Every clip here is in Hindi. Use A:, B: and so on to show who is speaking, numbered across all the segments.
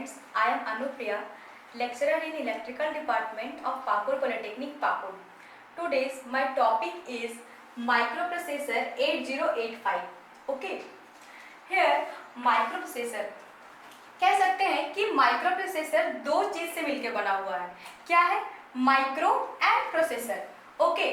A: students, I am Anupriya, lecturer in Electrical Department of Pakur Polytechnic, Pakur. Today's my topic is microprocessor 8085. Okay. Here microprocessor कह सकते हैं कि माइक्रोप्रोसेसर दो चीज से मिलकर बना हुआ है. क्या है? Micro and processor. ओके.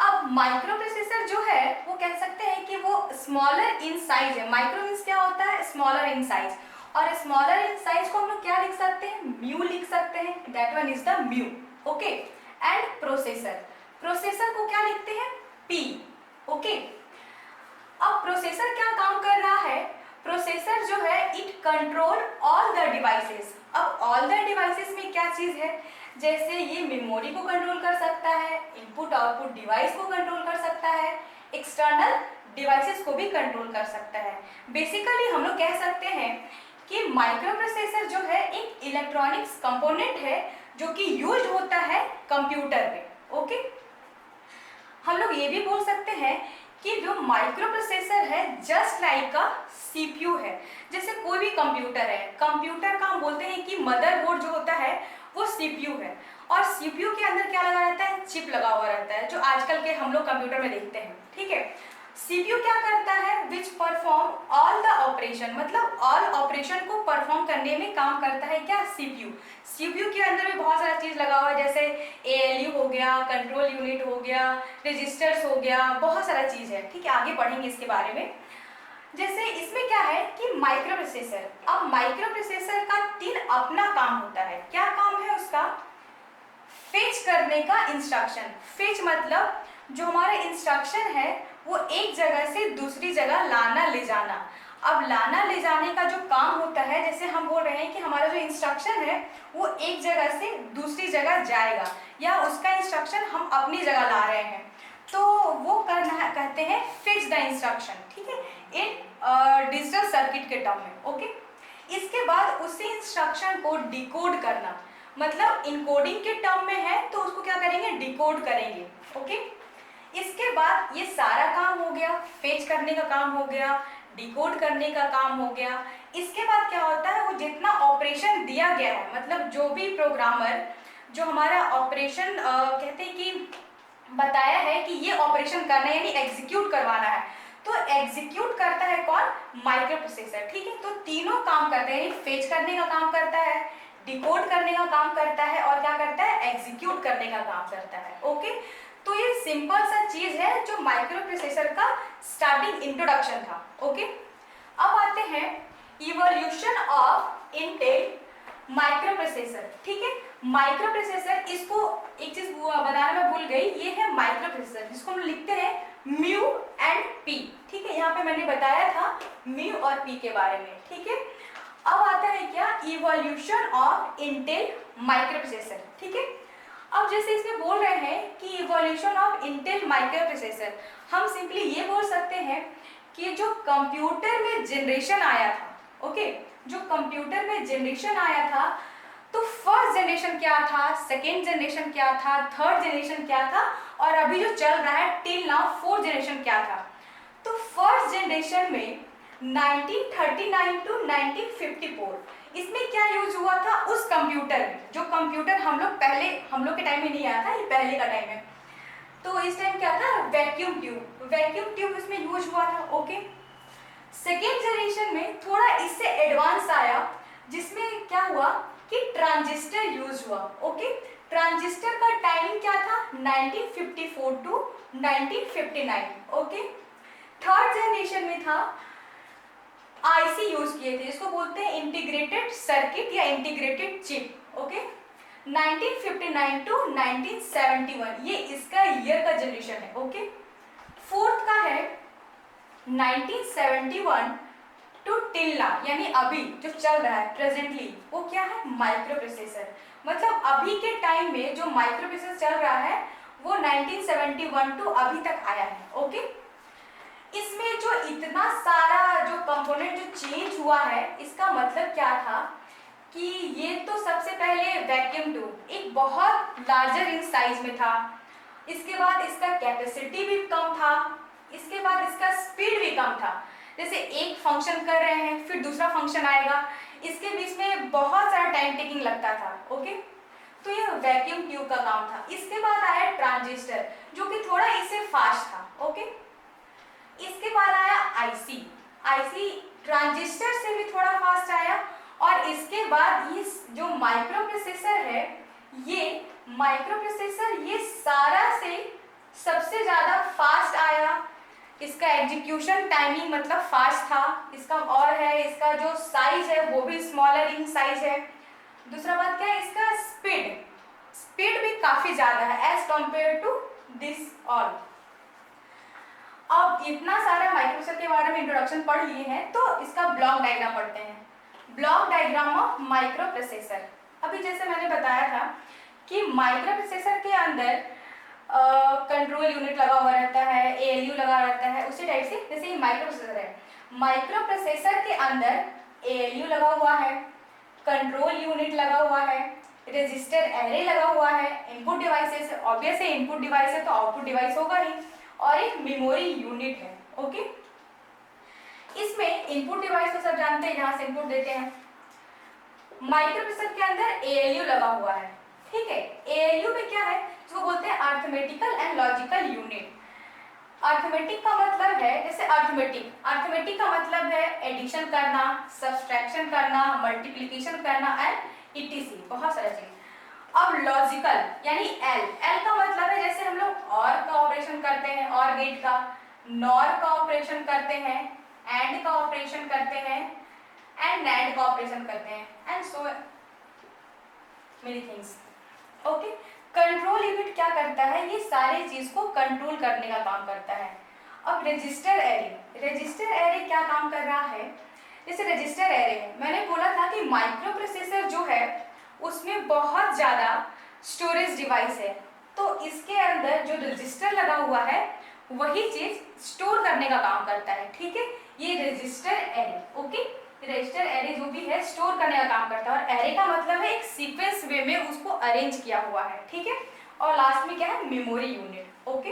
A: अब माइक्रोप्रोसेसर जो है वो कह सकते हैं कि वो स्मॉलर इन साइज है. माइक्रो मीन्स क्या होता है? Smaller in size. और स्मॉलर इन साइज को हम लोग क्या लिख सकते हैं? म्यू लिख सकते हैं. That one is the mu. Okay. And processor, processor को क्या लिखते हैं? पी. ओके. अब प्रोसेसर क्या काम कर रहा है? प्रोसेसर जो है it control all the devices. अब ऑल द डिवाइसेस में क्या चीज है? जैसे ये मेमोरी को कंट्रोल कर सकता है, इनपुट आउटपुट डिवाइस को कंट्रोल कर सकता है, एक्सटर्नल डिवाइसेस को भी कंट्रोल कर सकता है. बेसिकली हम लोग कह सकते हैं कि माइक्रोप्रोसेसर जो है एक इलेक्ट्रॉनिक्स कंपोनेंट है जो कि यूज होता है कंप्यूटर में. ओके. हम लोग ये भी बोल सकते हैं कि जो माइक्रोप्रोसेसर है जस्ट लाइक अ सीपीयू है. जैसे कोई भी कंप्यूटर है, कंप्यूटर का हम बोलते हैं कि मदरबोर्ड जो होता है वो सीपीयू है. और सीपीयू के अंदर क्या लगा रहता है? चिप लगा हुआ रहता है, जो आजकल के हम लोग कंप्यूटर में देखते हैं. ठीक है. सीपीयू क्या करता है? Which perform all the operation. मतलब ऑल ऑपरेशन को परफॉर्म करने में काम करता है क्या? सीपीयू. सीपीयू के अंदर भी बहुत सारा चीज लगा हुआ है, जैसे एएलयू हो गया, कंट्रोल यूनिट हो गया, रजिस्टर्स हो गया, बहुत सारा चीज है. ठीक है, आगे पढ़ेंगे इसके बारे में. जैसे इसमें क्या है कि माइक्रोप्रोसेसर, अब माइक्रोप्रोसेसर का तीन अपना काम होता है. क्या काम है उसका? फेच करने का इंस्ट्रक्शन. फेच मतलब जो हमारा इंस्ट्रक्शन है वो एक जगह से दूसरी जगह लाना ले जाना. अब लाना ले जाने का जो काम होता है, जैसे हम बोल रहे हैं कि हमारा जो इंस्ट्रक्शन है वो एक जगह से दूसरी जगह जाएगा या उसका इंस्ट्रक्शन हम अपनी जगह ला रहे हैं, तो वो करना कहते हैं फेच द इंस्ट्रक्शन. ठीक है, इन डिजिटल सर्किट के टर्म में. ओके. इसके बाद उसी इंस्ट्रक्शन को डिकोड करना, मतलब इनकोडिंग के टर्म में है तो उसको क्या करेंगे? डिकोड करेंगे. ओके. इसके बाद ये सारा काम हो गया, फेच करने का काम हो गया, डिकोड करने का काम हो गया. इसके बाद क्या होता है? वो जितना ऑपरेशन दिया गया है, मतलब जो भी प्रोग्रामर जो हमारा ऑपरेशन कहते हैं कि बताया है कि ये ऑपरेशन करना है यानी एग्जीक्यूट करवाना है, तो एग्जीक्यूट करता है कौन? माइक्रोप्रोसेसर. ठीक है. तो तीनों काम करते हैं, फेच करने का काम करता है, डिकोड करने का काम करता है और क्या करता है? एग्जीक्यूट करने का काम करता है. ओके. तो ये सिंपल सा चीज है जो माइक्रोप्रोसेसर का स्टार्टिंग इंट्रोडक्शन था. ओके. अब आते हैं इवोल्यूशन ऑफ इंटेल माइक्रोप्रोसेसर. ठीक है. माइक्रोप्रोसेसर, इसको एक चीज बताना मैं भूल गई, ये है माइक्रोप्रोसेसर जिसको हम लिखते हैं म्यू एंड पी. ठीक है, यहाँ पे मैंने बताया था म्यू और पी के बारे में. ठीक है. अब आता है क्या? Evolution of Intel microprocessor. ठीक है. अब जैसे इसमें बोल रहे हैं कि इवोल्यूशन ऑफ इंटेल माइक्रोप्रोसेसर, हम सिंपली ये बोल सकते हैं कि जो कंप्यूटर में जनरेशन आया था, ओके, जो कंप्यूटर में जनरेशन आया था, तो फर्स्ट जनरेशन क्या था, सेकेंड जनरेशन क्या था, थर्ड जनरेशन क्या था, और अभी जो चल रहा है टिल नाउ फोर्थ जनरेशन क्या था. तो फर्स्ट जनरेशन में 1939 टू 1954 इसमें क्या यूज हुआ था? उस कंप्यूटर में, जो कंप्यूटर हम लोग के टाइम में नहीं आया था, ये पहले का टाइम है. तो इस टाइम क्या था? Vacuum tube. वैक्यूम ट्यूब इसमें यूज हुआ था. ओके. सेकेंड जनरेशन में थोड़ा इससे एडवांस आया, जिसमें क्या हुआ कि ट्रांजिस्टर यूज हुआ. ओके. ट्रांजिस्टर का टाइमिंग क्या था? 1954 टू 1959. ओके. थर्ड जनरेशन में था आईसी यूज किए थे, इसको बोलते हैं इंटीग्रेटेड सर्किट या इंटीग्रेटेड चिप. ओके. 1959 टू 1971 ये इसका ईयर का जनरेशन है. ओके. फोर्थ का है 1971 टू टिल नाउ, यानी अभी जो चल रहा है प्रेजेंटली, वो क्या है? माइक्रोप्रोसेसर. मतलब अभी के टाइम में जो माइक्रोप्रोसेसर चल रहा है वो 1971 टू अभी तक आया है. ओके. इसमें जो इतना सारा जो कंपोनेंट जो चेंज हुआ है, इसका मतलब क्या था कि ये तो सबसे पहले वैक्यूम ट्यूब एक बहुत लार्जर इन साइज में था. इसके बाद इसका कैपेसिटी भी कम था. इसके बाद इसका स्पीड भी कम था. जैसे एक फंक्शन कर रहे हैं फिर दूसरा फंक्शन आएगा, इसके बीच में बहुत सारा टाइम टेकिंग लगता था। ओके, तो ये वैक्यूम ट्यूब का काम था। इसके बाद आया ट्रांजिस्टर जो कि थोड़ा इससे फास्ट था। ओके, इसके बाद आया आईसी। आईसी ट्रांजिस्टर से भी थोड़ा फास्ट आया। और इसके बाद ये जो माइक्रो प्रोसेसर है, ये माइक्रो प्रोसेसर ये सारा से सबसे ज्यादा फास्ट आया। इसका एग्जीक्यूशन टाइमिंग मतलब फास्ट था। इसका और है, इसका जो साइज है वो भी स्मॉलर इन साइज है। दूसरा बात क्या है, इसका स्पीड स्पीड भी काफी ज्यादा है as compare to this all. अब इतना सारा माइक्रोप्रोसेसर के बारे में इंट्रोडक्शन पढ़ लिए हैं, तो इसका ब्लॉक डायग्राम पढ़ते हैं। Block diagram of micro processor. अभी जैसे मैंने बताया था कि माइक्रो प्रोसेसर के अंदर कंट्रोल यूनिट लगा हुआ रहता है, एएलयू लगा रहता है, उसी टाइप से जैसे ये माइक्रो प्रोसेसर है। माइक्रो प्रोसेसर के अंदर एएलयू लगा हुआ है, कंट्रोल यूनिट लगा हुआ है, रजिस्टर एरे लगा हुआ है, इनपुट डिवाइसेस, ऑब्वियस है इनपुट डिवाइस है तो आउटपुट डिवाइस होगा ही, और एक मेमोरी यूनिट है। ओके, इसमें इनपुट डिवाइस तो सब जानते हैं, जहां से इनपुट देते हैं। माइक्रो प्रोसेसर के अंदर एएलयू लगा हुआ है। ठीक है, एएलयू में क्या है, जो बोलते हैं arithmetical and logical unit. Arithmetic का मतलब है, जैसे अरिथमेटिक का मतलब है एडिशन करना, सब्सट्रैक्शन करना, मल्टीप्लिकेशन करना एंड ईटीसी, बहुत सारा चीज। अब लॉजिकल यानी एल का मतलब है, जैसे हम लोग और का ऑपरेशन करते हैं, और गेट का, नॉर का ऑपरेशन करते हैं, एंड का ऑपरेशन करते हैं, एंड नैंड का ऑपरेशन करते हैं, and so many things. Okay, control unit क्या करता है, ये सारी चीज को कंट्रोल करने का काम करता है। अब रजिस्टर एरे क्या काम कर रहा है, जैसे रजिस्टर एरे है, मैंने बोला था कि माइक्रो प्रोसेसर जो है उसमें बहुत ज्यादा स्टोरेज डिवाइस है, तो इसके अंदर जो रजिस्टर लगा हुआ है वही चीज स्टोर करने का काम करता है। ठीक है, ये register array. Okay, register array जो भी है स्टोर करने का काम करता है, और एरे का मतलब है एक सीक्वेंस वे में उसको अरेंज किया हुआ है। ठीक है, और लास्ट में क्या है, memory unit. Okay,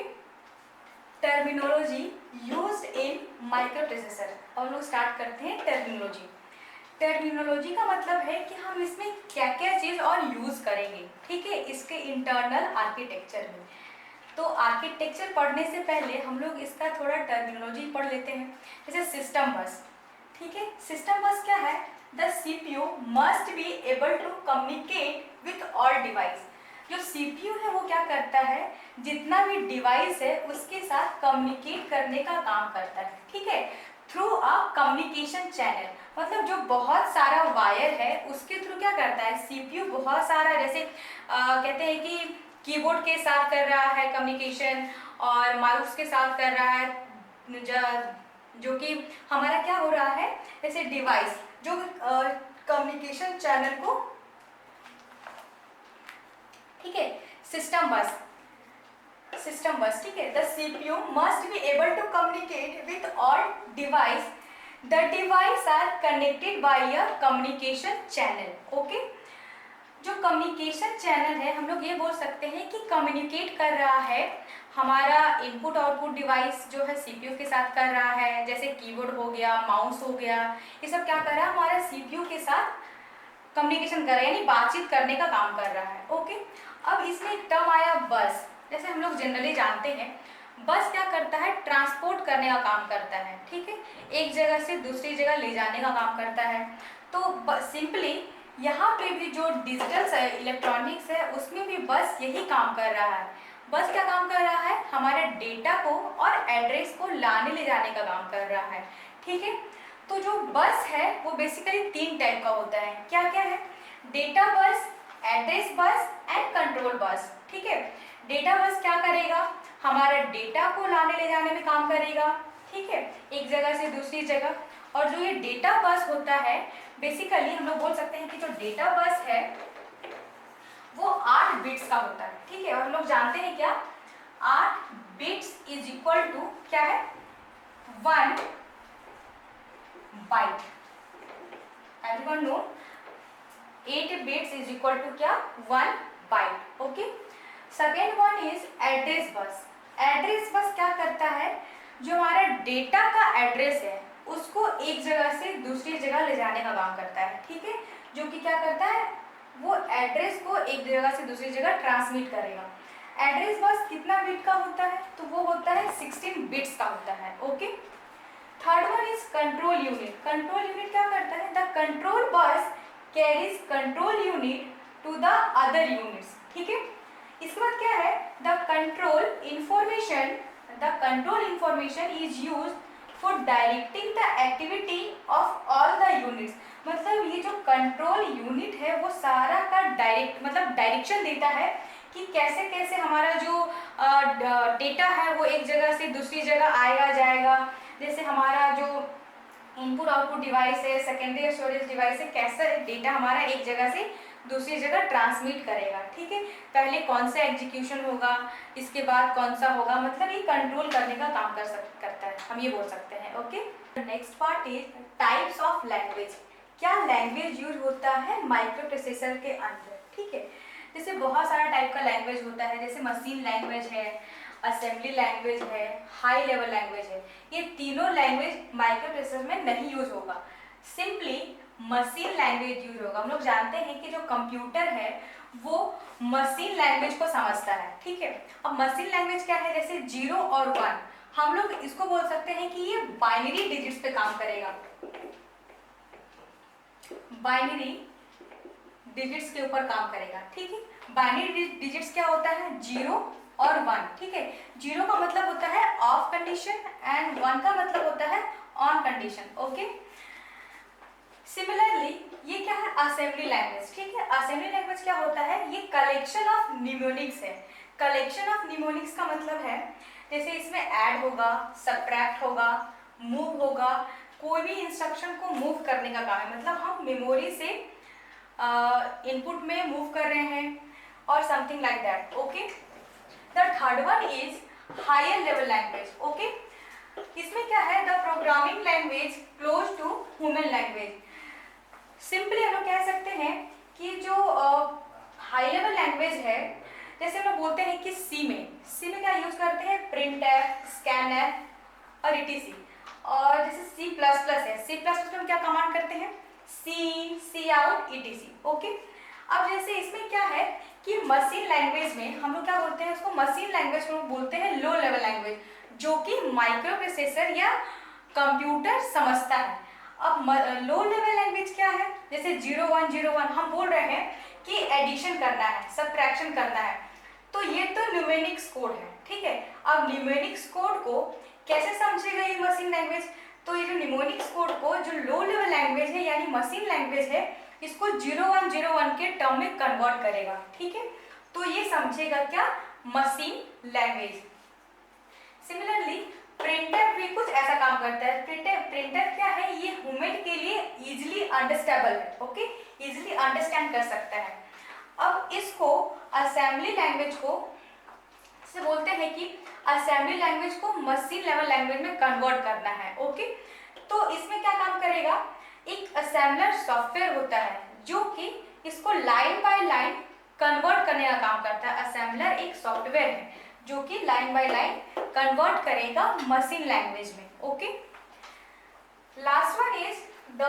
A: terminology used in micro processor. और लोग स्टार्ट करते हैं टर्मिनोलॉजी। टर्मिनोलॉजी का मतलब है कि हम इसमें क्या क्या चीज और यूज करेंगे। ठीक है, इसके इंटरनल आर्किटेक्चर में। तो आर्किटेक्चर पढ़ने से पहले हम लोग इसका थोड़ा टर्मिनोलॉजी पढ़ लेते हैं। जैसे सिस्टम बस। ठीक है, सिस्टम बस क्या है, the CPU must be able to communicate with all device. जो सीपीयू है वो क्या करता है, जितना भी डिवाइस है उसके साथ कम्युनिकेट करने का काम करता है। ठीक है, थ्रू अ कम्युनिकेशन चैनल, मतलब जो बहुत सारा वायर है उसके थ्रू क्या करता है सीपीयू, बहुत सारा, जैसे कहते हैं कि कीबोर्ड के साथ कर रहा है कम्युनिकेशन, और माउस के साथ कर रहा है, जो कि हमारा क्या हो रहा है, जैसे डिवाइस जो कम्युनिकेशन चैनल को, ठीक है, सिस्टम बस। ठीक है, the CPU must be able to communicate with all device, the device are connected by a communication channel. Okay, जो कम्युनिकेशन चैनल है हम लोग ये बोल सकते हैं कि कम्युनिकेट कर रहा है हमारा इनपुट आउटपुट डिवाइस जो है सीपीयू के साथ कर रहा है, जैसे कीबोर्ड हो गया, माउस हो गया, ये सब क्या कर रहा है, हमारा सीपीयू के साथ कम्युनिकेशन कर रहा है, यानी बातचीत करने का काम कर रहा है। ओके, अब इसमें एक टर्म आया बस। जैसे हम लोग जनरली जानते हैं बस क्या करता है, ट्रांसपोर्ट करने का काम करता है। ठीक है, एक जगह से दूसरी जगह ले जाने का काम करता है। तो सिंपली यहाँ पे भी जो डिजिटल इलेक्ट्रॉनिक्स है उसमें भी बस यही काम कर रहा है। बस क्या काम कर रहा है, हमारे डेटा को और एड्रेस को लाने ले जाने का काम कर रहा है। ठीक है, तो जो बस है वो बेसिकली 3 टाइप का होता है। क्या क्या है, डेटा बस, एड्रेस बस एंड कंट्रोल बस। ठीक है, डेटा बस क्या करेगा, हमारा डेटा को लाने ले जाने में काम करेगा। ठीक है, एक जगह से दूसरी जगह। और जो ये डेटा बस होता है बेसिकली हम लोग बोल सकते हैं कि जो डेटा बस है वो 8 बिट्स का होता है। ठीक है, और हम लोग जानते हैं क्या, 8 बिट्स इज इक्वल टू क्या है, 1 byte. Everyone know 8 bits is equal to क्या, 1 byte. Okay, second one is address bus. Address bus क्या करता है, जो हमारा डेटा का एड्रेस है उसको एक जगह से दूसरी जगह ले जाने का काम करता है, ठीक है। जो कि क्या करता है, वो एड्रेस को एक जगह से दूसरी जगह ट्रांसमिट करेगा। एड्रेस बस कितना बिट का होता है, तो वो होता है 16 बिट्स का होता है, okay. Third one is control unit. Control unit क्या करता है, the control bus carries control unit to the other units, ठीक है। इसके बाद क्या है, the control information is use for directing the activity of all the units. मतलब ये जो कंट्रोल यूनिट है वो सारा का डायरेक्शन देता है कि कैसे कैसे हमारा जो डेटा है वो एक जगह से दूसरी जगह आएगा जाएगा। जैसे हमारा जो इनपुट आउटपुट डिवाइस है, सेकेंडरी स्टोरेज डिवाइस है, कैसे डेटा हमारा एक जगह से दूसरी जगह ट्रांसमिट करेगा, ठीक है। पहले कौन सा एग्जीक्यूशन होगा, इसके बाद कौन सा होगा, मतलब ये कंट्रोल करने का काम करता है, हम ये बोल सकते हैं, okay. Next part is types of language. क्या लैंग्वेज यूज होता है माइक्रो प्रोसेसर के अंदर, ठीक है। जैसे बहुत सारा टाइप का लैंग्वेज होता है, जैसे मशीन लैंग्वेज है, असेंबली लैंग्वेज है, हाई लेवल लैंग्वेज है। ये तीनों लैंग्वेज माइक्रो प्रोसेसर में नहीं यूज होगा, सिंपली मशीन लैंग्वेज यूज होगा। हम लोग जानते हैं कि जो कंप्यूटर है वो मशीन लैंग्वेज को समझता है, ठीक है। अब मशीन लैंग्वेज क्या है, जैसे 0 और 1, हम लोग इसको बोल सकते हैं कि ये बाइनरी डिजिट्स पे काम करेगा, बाइनरी डिजिट्स के ऊपर काम करेगा, ठीक है। बाइनरी डिजिट्स क्या होता है, 0 और 1, ठीक है। 0 का मतलब होता है ऑफ कंडीशन एंड 1 का मतलब होता है ऑन कंडीशन, ओके। सिमिलरली ये क्या है, असेंबली लैंग्वेज, ठीक है। असेंबली लैंग्वेज क्या होता है, ये कलेक्शन ऑफ निमोनिक्स है। कलेक्शन ऑफ निमोनिक्स का मतलब है जैसे इसमें ऐड होगा, सब्ट्रैक्ट होगा, मूव होगा, कोई भी इंस्ट्रक्शन को मूव करने का काम है। मतलब हम मेमोरी से इनपुट में मूव कर रहे हैं और something like that, okay. The third one is higher level language, okay. इसमें क्या है, the programming language close to human language. Simply हम लोग कह सकते हैं कि जो हाई लेवल लैंग्वेज है, जैसे हम लोग बोलते हैं कि सी में क्या यूज करते हैं, प्रिंटफ, स्कैनफ और etc। और जैसे C++ है, C++ में हम क्या कमांड करते हैं, सी आउट etc, ओके। अब जैसे इसमें क्या है कि मशीन लैंग्वेज में हम लोग क्या बोलते हैं, उसको मशीन लैंग्वेज में बोलते हैं लो लेवल लैंग्वेज, जो कि माइक्रो प्रोसेसर या कंप्यूटर समझता है। अब लो लेवल लैंग्वेज क्या है, जैसे 0101 हम बोल रहे हैं कि एडिशन करना है, सब्ट्रैक्शन करना है, तो ये तो न्यूमेरिक्स कोड है, ठीक है। अब न्यूमेरिक्स कोड को कैसे समझेगा ये मशीन लैंग्वेज, तो ये जो न्यूमेरिक्स कोड को जो लो लेवल लैंग्वेज है यानी मशीन लैंग्वेज है, इसको 0101 के टर्म में कन्वर्ट करेगा, ठीक है। तो ये समझेगा क्या, मशीन लैंग्वेज। सिमिलरली प्रिंटर भी कुछ ऐसा काम करता है। प्रिंटर क्या है, ये ह्यूमन के लिए इजीली अंडरस्टैंडेबल है, ओके, इजीली अंडरस्टैंड कर सकता है। अब इसको असेंबली लैंग्वेज को से बोलते हैं कि असेंबली लैंग्वेज को मशीन लेवल लैंग्वेज में कन्वर्ट करना है, ओके। तो इसमें क्या काम करेगा, एक असेंबलर सॉफ्टवेयर होता है जो कि इसको लाइन बाय लाइन कन्वर्ट करने का काम करता है। असेंबलर एक सॉफ्टवेयर है जो कि लाइन बाय लाइन कन्वर्ट करेगा मशीन लैंग्वेज में, okay. Last one is the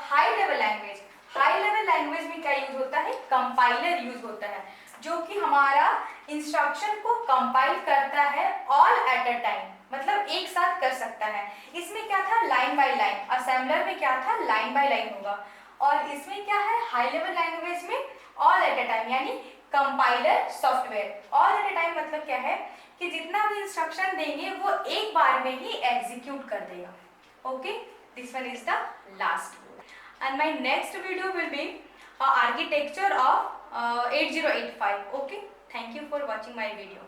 A: high level language. High level language में क्या यूज होता है, कंपाइलर यूज होता है, जो कि हमारा इंस्ट्रक्शन को कंपाइल करता है ऑल एट अ टाइम, मतलब एक साथ कर सकता है। इसमें क्या था, लाइन बाय लाइन, असेंबलर में क्या था, लाइन बाय लाइन होगा, और इसमें क्या है, हाई लेवल लैंग्वेज में ऑल एट अ टाइम, यानी compiler software. All at a time मतलब क्या है कि जितना भी इंस्ट्रक्शन देंगे वो एक बार में ही एग्जीक्यूट कर देगा, okay. This one is the last, and my next video will be architecture of 8085, okay. Thank you for watching my video.